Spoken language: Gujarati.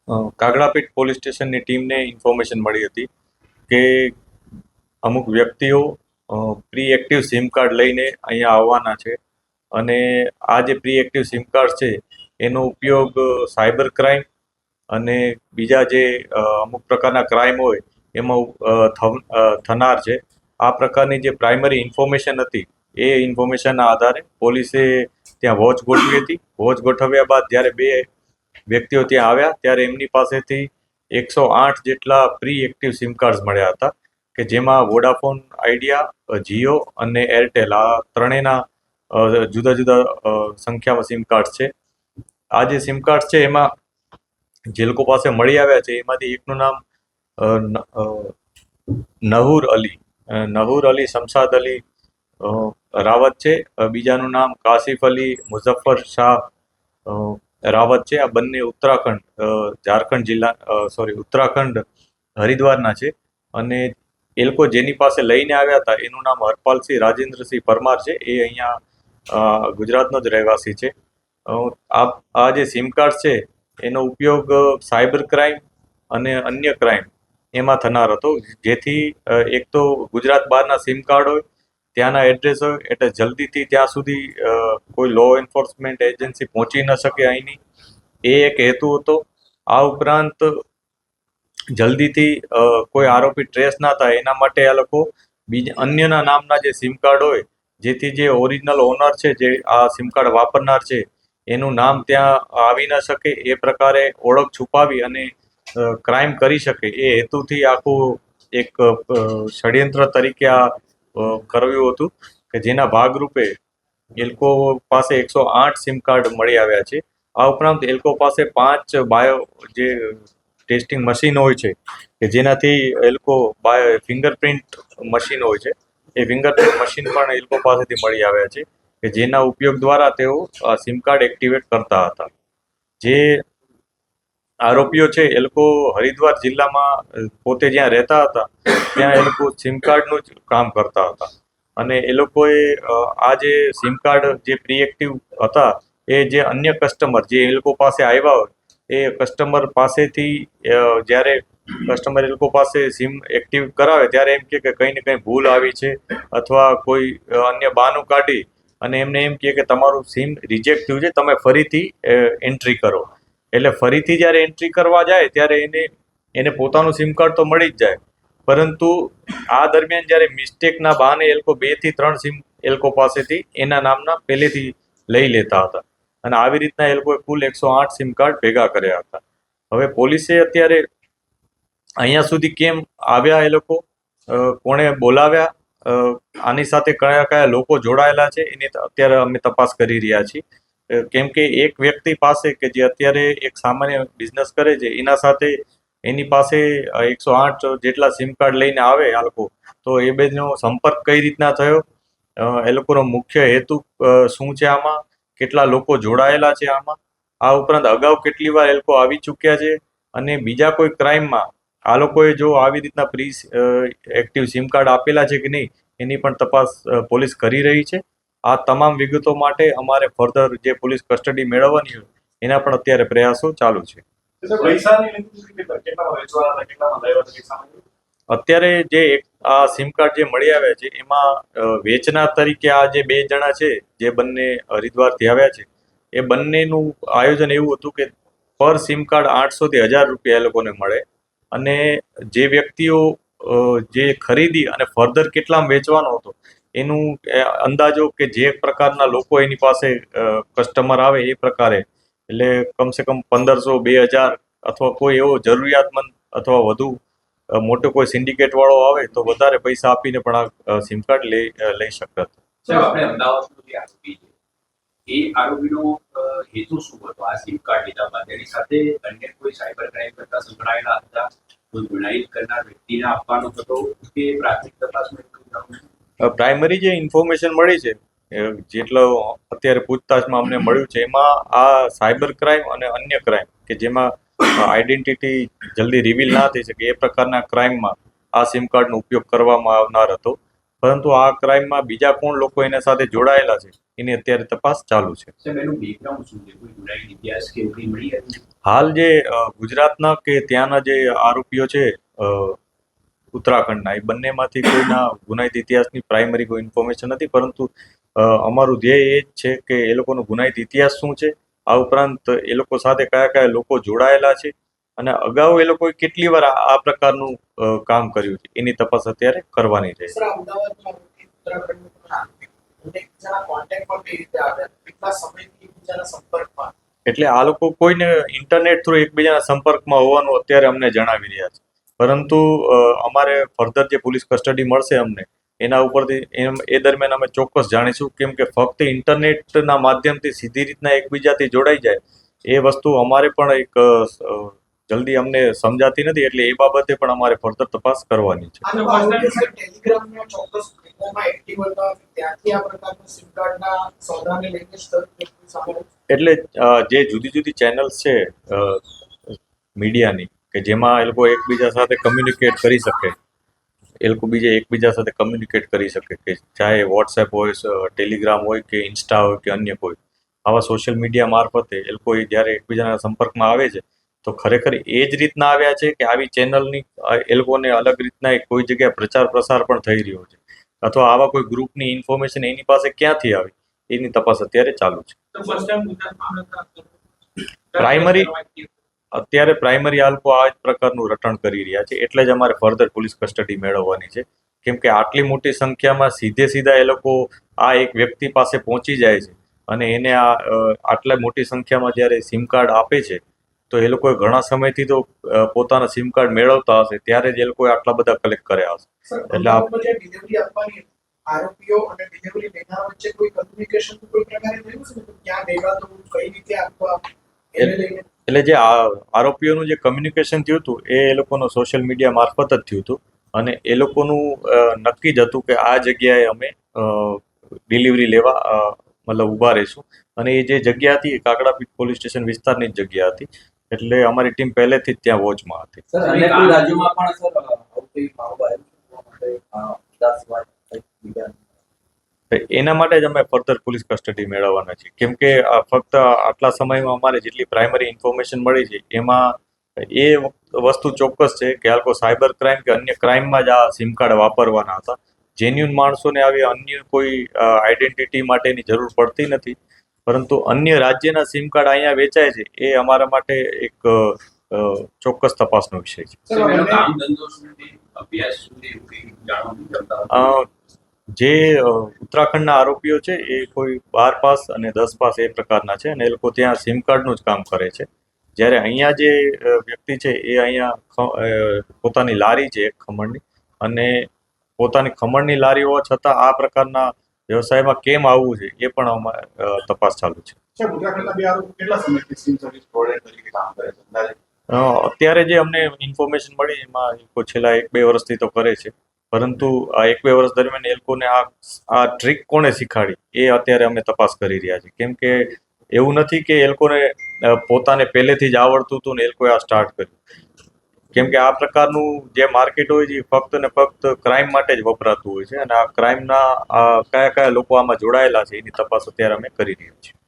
કાગડાપીઠ પોલીસ સ્ટેશનની ટીમને ઇન્ફોર્મેશન મળી હતી કે અમુક વ્યક્તિઓ પ્રી એક્ટિવ સિમ કાર્ડ લઈને અહીંયા આવવાના છે અને આ જે પ્રી એક્ટિવ સિમ કાર્ડ છે એનો ઉપયોગ સાયબર ક્રાઇમ અને બીજા જે અમુક પ્રકારના ક્રાઇમ હોય એમાં થનાર છે. આ પ્રકારની જે પ્રાઇમરી ઇન્ફોર્મેશન હતી એ ઇન્ફોર્મેશનના આધારે પોલીસે ત્યાં વોચ ગોઠવી હતી. વોચ ગોઠવ્યા બાદ જ્યારે બે વ્યક્તિઓ ત્યાં આવ્યા ત્યારે એમની પાસેથી 108 જેટલા પ્રી એક્ટિવ સિમ કાર્ડ મળ્યા હતા કે જેમાં વોડાફોન આઈડિયા, જીઓ અને એરટેલ આ ત્રણેયના જુદા જુદા સંખ્યામાં સિમ કાર્ડ છે. આ જે સિમ કાર્ડ છે એમાં જે લોકો પાસે મળી આવ્યા છે એમાંથી એકનું નામ નહુર અલી શમશાદ અલી રાવત છે. બીજાનું નામ કાસિફ અલી મુઝફ્ફર શાહ રાવત છે. આ બંને ઉત્તરાખંડ હરિદ્વારના છે અને એ લોકો જેની પાસે લઈને આવ્યા હતા એનું નામ હરપાલસિંહ રાજેન્દ્રસિંહ પરમાર છે. એ અહીંયા ગુજરાતનો જ રહેવાસી છે. આ જે સિમ કાર્ડ છે એનો ઉપયોગ સાયબર ક્રાઇમ અને અન્ય ક્રાઇમ એમાં થનાર હતો, જેથી એક તો ગુજરાત બહારના સિમ કાર્ડ હોય, ત્યાંના એડ્રેસ હોય એટલે જલ્દીથી ત્યાં સુધી કોઈ લો એન્ફોર્સમેન્ટ એજન્સી પહોંચી ન શકે અહીંની, એ એક હેતુ હતો. આ ઉપરાંત જલ્દીથી કોઈ આરોપી ટ્રેસ ના થાય એના માટે આ લોકો બીજા અન્યના નામના જે સિમ કાર્ડ હોય, જેથી જે ઓરિજિનલ ઓનર છે, જે આ સિમ કાર્ડ વાપરનાર છે એનું નામ ત્યાં આવી ન શકે, એ પ્રકારે ઓળખ છુપાવી અને ક્રાઇમ કરી શકે એ હેતુથી આખું એક ષડયંત્ર તરીકે આ કર્યું હતું કે જેના ભાગરૂપે એ લોકો પાસે 108 સિમ કાર્ડ મળી આવ્યા છે. આ ઉપરાંત એ લોકો પાસે 5 જે ટેસ્ટિંગ મશીન હોય છે કે જેનાથી એ લોકો ફિંગરપ્રિન્ટ મશીન હોય છે, એ ફિંગરપ્રિન્ટ મશીન પણ એ લોકો પાસેથી મળી આવ્યા છે કે જેના ઉપયોગ દ્વારા તેઓ સિમ કાર્ડ એક્ટિવેટ કરતા હતા. જે આરોપીઓ છે એ લોકો હરિદ્વાર જિલ્લામાં પોતે જ્યાં રહેતા હતા ત્યાં એ લોકો સિમ કાર્ડનું જ કામ કરતા હતા અને એ લોકોએ આ જે સિમ કાર્ડ જે પ્રી એક્ટિવ હતા એ જે અન્ય કસ્ટમર જે એ લોકો પાસે આવ્યા હોય એ કસ્ટમર પાસેથી જ્યારે કસ્ટમર એ લોકો પાસે સિમ એક્ટિવ કરાવે ત્યારે એમ કે કંઈ ને કંઈ ભૂલ આવી છે અથવા કોઈ અન્ય બહાનું કાઢી અને એમને એમ કહે કે તમારું સિમ રિજેક્ટ થયું છે, તમે ફરીથી એન્ટ્રી કરો. એટલે ફરીથી જ્યારે એન્ટ્રી કરવા જાય ત્યારે એને પોતાનું સિમ કાર્ડ તો મળી જ જાય, પરંતુ આ દરમિયાન જ્યારે મિસ્ટેકના બહાને એ લોકો 2 થી 3 સિમ એ લોકો પાસેથી એના નામના પહેલેથી લઈ લેતા હતા અને આવી રીતના એ લોકોએ કુલ 108 સિમ કાર્ડ ભેગા કર્યા હતા. હવે પોલીસે અત્યારે અહીંયા સુધી કેમ આવ્યા, એ લોકો કોણે બોલાવ્યા, આની સાથે કયા કયા લોકો જોડાયેલા છે એની અત્યારે અમે તપાસ કરી રહ્યા છીએ. કેમ કે એક વ્યક્તિ પાસે કે જે અત્યારે એક સામાન્ય બિઝનેસ કરે છે એના સાથે એની પાસે 108 જેટલા સિમ કાર્ડ લઈને આવે આ લોકો, તો એ બેનો સંપર્ક કઈ રીતના થયો, એ લોકોનો મુખ્ય હેતુ શું છે, આમાં કેટલા લોકો જોડાયેલા છે આમાં, આ ઉપરાંત અગાઉ કેટલી વાર એ લોકો આવી ચૂક્યા છે અને બીજા કોઈ ક્રાઇમમાં આ લોકોએ જો આવી રીતના પ્રી એક્ટિવ સિમ કાર્ડ આપેલા છે કે નહીં એની પણ તપાસ પોલીસ કરી રહી છે. આ તમામ વિગતો માટે અમારે ફર્ધર જે પોલીસ કસ્ટડી મેળવવાની હોય એના પણ અત્યારે પ્રયાસો ચાલુ છે. અત્યારે જે આ સિમ કાર્ડ જે મળી આવ્યા છે એમાં વેચનાર તરીકે આ જે 2 જણા છે જે બંને હરિદ્વારથી આવ્યા છે એ બંનેનું આયોજન એવું હતું કે પર સિમ કાર્ડ 800 થી 1000 રૂપિયા એ લોકોને મળે અને જે વ્યક્તિઓ જે ખરીદી અને ફર્ધર કેટલામાં વેચવાનો હતો એનું અંદાજો કે જે પ્રકારના લોકો એની પાસે કસ્ટમર આવે એ પ્રકારે, એટલે કમસે કમ 1500, 2000 અથવા કોઈ એવો જરૂરિયાતમંદ અથવા વધુ મોટો કોઈ સિન્ડિકેટ વાળો આવે તો વધારે પૈસા આપીને પણ આ સિમ કાર્ડ લઈ શકતા હતા. આપણે અમદાવાદનો જે આરોપી છે એ આરોપીનો હેતુ શું હતો આ સિમ કાર્ડ લીધા બાદ? એની સાથે અન્ય કોઈ સાયબર ક્રાઇમ કરતા સંકળાયેલા હતા, કોઈ ગુનાહિત કરનાર વ્યક્તિને આપવાનો હતો કે પ્રાથમિક તપાસમાં? પ્રાઇમરી જે ઇન્ફોર્મેશન મળી છે, જેટલો અત્યારે પૂછતાછમાં અમને મળ્યું છે એમાં આ સાયબર ક્રાઇમ અને અન્ય ક્રાઇમ કે જેમાં આઈડેન્ટિટી જલ્દી રિવીલ ના થઈ શકે એ પ્રકારના ક્રાઇમમાં આ સિમ કાર્ડનો ઉપયોગ કરવામાં આવનાર હતો. પરંતુ આ ક્રાઇમમાં બીજા કોણ લોકો એના સાથે જોડાયેલા છે એની અત્યારે તપાસ ચાલુ છે. સાહેબ એનું બેકગ્રાઉન્ડ શું છે? કોઈ ગુનાહિત ઇતિહાસ કે એવું કંઈ મળી હતી? હાલ જે ગુજરાતના કે ત્યાંના જે આરોપીઓ છે ઉત્તરાખંડના, એ બંનેમાંથી કોઈના ગુનાહિત ઇતિહાસની પ્રાઇમરી કોઈ ઇન્ફોર્મેશન નથી, પરંતુ અમારું ધ્યેય એ જ છે કે એ લોકોનો ગુનાહિત ઇતિહાસ શું છે, આ ઉપરાંત એ લોકો સાથે કયા કયા લોકો જોડાયેલા છે અને અગાઉ એ લોકોએ કેટલી વાર આ પ્રકારનું કામ કર્યું છે એની તપાસ અત્યારે કરવાની છે. સર, અમદાવાદમાં ઉત્તરાખંડનું પણ આરોપી અને એકબીજાના કોન્ટેક્ટમાં કઈ રીતે આવ્યા, કેટલા સમયથી એકબીજાના સંપર્કમાં? એટલે આ લોકો કોઈને ઇન્ટરનેટ થ્રુ એકબીજાના સંપર્કમાં હોવાનું અત્યારે અમને જણાવી રહ્યા છે, પરંતુ અમારે ફર્ધર જે પોલીસ કસ્ટડી મળશે અમને એના ઉપરથી એ દરમિયાન અમે ચોક્કસ જાણીશું, કેમ કે ફક્ત ઇન્ટરનેટના માધ્યમથી સીધી રીતના એકબીજાથી જોડાઈ જાય એ વસ્તુ અમારે પણ એક જલ્દી અમને સમજાતી નથી, એટલે એ બાબતે પણ અમારે ફર્ધર તપાસ કરવાની છે. આ લોકો આરોપીઓ સાહેબ ટેલિગ્રામના ચોક્કસ ગ્રુપોમાં એક્ટિવ હતા, ત્યાંથી આ પ્રકારના સિમ કાર્ડના સોદાને લઈને સામે એટલે જે જુદી જુદી ચેનલ્સ છે મીડિયાની કે જેમાં એ લોકો એકબીજા સાથે કમ્યુનિકેટ કરી શકે, એ લોકો એકબીજા સાથે કમ્યુનિકેટ કરી શકે, કે ચાહે વોટ્સએપ હોય, ટેલિગ્રામ હોય કે ઇન્સ્ટા હોય કે અન્ય કોઈ આવા સોશિયલ મીડિયા મારફતે એ લોકો જ્યારે એકબીજાના સંપર્કમાં આવે છે તો ખરેખર એ જ રીતના આવ્યા છે કે આવી ચેનલની એ લોકોને અલગ રીતના કોઈ જગ્યાએ પ્રચાર પ્રસાર પણ થઈ રહ્યો છે, અથવા આવા કોઈ ગ્રુપની ઇન્ફોર્મેશન એની પાસે ક્યાંથી આવી એની તપાસ અત્યારે ચાલુ છે. પ્રાઇમરી આ લોકો આ જ પ્રકારનું રટણ કરી રહ્યા છે, એટલે જ અમારે ફર્ધર પોલીસ કસ્ટડી મેળવવાની છે, કેમ કે આટલી મોટી સંખ્યામાં સીધા એ લોકો આ એક વ્યક્તિ પાસે પહોંચી જાય છે અને એને આટલા મોટી સંખ્યામાં જ્યારે સિમ કાર્ડ આપે છે તો એ લોકોએ ઘણા સમયથી તો પોતાના સિમ કાર્ડ મેળવતા હશે, ત્યારે જ એ લોકોએ આટલા બધા કલેક્ટ કર્યા હશે. એટલે જે ડિલિવરી આપવાની આરોપીઓ અને ડિલિવરી લેનાર વચ્ચે કોઈ કમ્યુનિકેશન કોઈ પ્રકારે થયું છે, ક્યાં ભેગા થવું, કઈ રીતે આપવા એને લઈને? એટલે જે આરોપીઓનું જે કમ્યુનિકેશન થયું હતું એ લોકોનો સોશિયલ મીડિયા મારફત જ થયું હતું, અને એ લોકોનું નક્કી જ હતું કે આ જગ્યાએ અમે ડિલિવરી લેવા મતલબ ઊભા રહીશું, અને એ જે જગ્યા હતી એ કાકડાપીઠ પોલીસ સ્ટેશન વિસ્તારની જ જગ્યા હતી, એટલે અમારી ટીમ પહેલેથી જ ત્યાં વોચમાં હતી. સર, અન્ય કોઈ રાજ્યોમાં પણ સર આવું કંઈ ભાવ એના માટે જ અમે ફર્ધર પોલીસ કસ્ટડી મેળવવાના છીએ, કેમ કે ફક્ત આટલા સમયમાં અમારે જેટલી પ્રાઇમરી ઇન્ફોર્મેશન મળી છે એમાં એ વસ્તુ ચોક્કસ છે કે આ લોકો સાયબર ક્રાઇમ કે અન્ય ક્રાઇમમાં જ આ સિમ કાર્ડ વાપરવાના હતા. જેન્યુન માણસોને આવી અન્ય કોઈ આઈડેન્ટિટી માટેની જરૂર પડતી નથી, પરંતુ અન્ય રાજ્યના સિમ કાર્ડ અહીંયા વેચાય છે એ અમારા માટે એક ચોક્કસ તપાસનો વિષય છે. એનો કામ ધંધો શું છે, અભ્યાસ શું છે, એવું કંઈ જાણવા જે ઉત્તરાખંડના આરોપીઓ છે એ કોઈ 12 પાસ અને 10 પાસ એ પ્રકારના છે, અને એ લોકો ત્યાં સિમ કાર્ડનું જ કામ કરે છે, જ્યારે અહીંયા જે વ્યક્તિ છે એ અહીંયા પોતાની લારી છે એક ખમણની, અને પોતાની ખમણની લારી હોવા છતાં આ પ્રકારના વ્યવસાયમાં કેમ આવવું છે એ પણ અમારે તપાસ ચાલુ છે. ઉત્તરાખંડના બે આરોપી કેટલા સમયથી સિમ સર્વિસ પ્રોવાઈડર તરીકે કામ કરે છે? અત્યારે જે અમને ઇન્ફોર્મેશન મળી એમાં એ લોકો છેલ્લા 1-2 વર્ષથી તો કરે છે, પરંતુ આ 1-2 વર્ષ દરમિયાન એ લોકોને આ ટ્રીક કોણે શીખાડી એ અત્યારે અમે તપાસ કરી રહ્યા છીએ, કેમ કે એવું નથી કે એ લોકોને પોતાને પહેલેથી જ આવડતું હતું ને એ લોકોએ આ સ્ટાર્ટ કર્યું, કેમ કે આ પ્રકારનું જે માર્કેટ હોય છે ફક્ત ને ફક્ત ક્રાઇમ માટે જ વપરાતું હોય છે, અને આ ક્રાઇમના કયા લોકો આમાં જોડાયેલા છે એની તપાસ અત્યારે અમે કરી રહ્યા છીએ.